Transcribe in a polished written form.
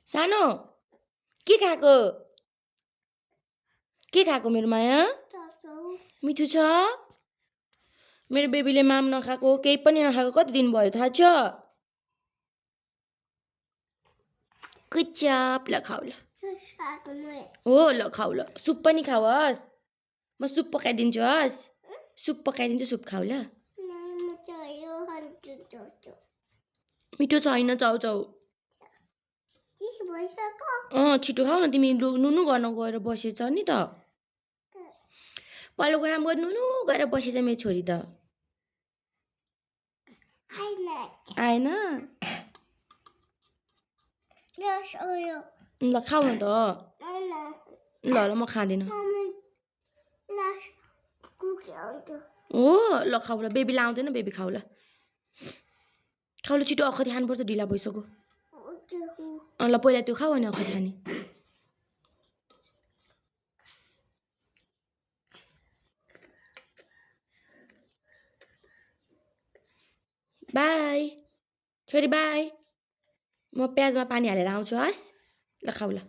सानो के खाएको मेरो माया मिठो छ मेरो बेबीले माम नखाएको केही पनि नखाएको कति दिन भयो थाहा छ गुड जब ल खाऊ ल हो ल खाऊ ल सुप पनि खाऊ हस् म सुप पकाइदिन्छु हस् सुप पकाइदिन्छु सुप खाऊ ल मिठो छैन चाउचाउ छिटो खाऊ न तिमी नुनु गर्न गएर बसेछ नि त पल्लोको काम गर्नु नुनु गरेर बसेछ मेरो छोरी त आएन ल खाऊ न त ल ल म खाँदिनँ हो ल खाऊ ल बेबीले आउँदैन बेबी खाऊ ल खाऊ ल छिटो अखती खानुपर्छ ढिला भइसक्यो ल पहिला त्यो खाऊ अनि अखती खाने बाई छोरी बाई म प्याजमा पानी हालेर आउँछु हस् ल खाऊ ल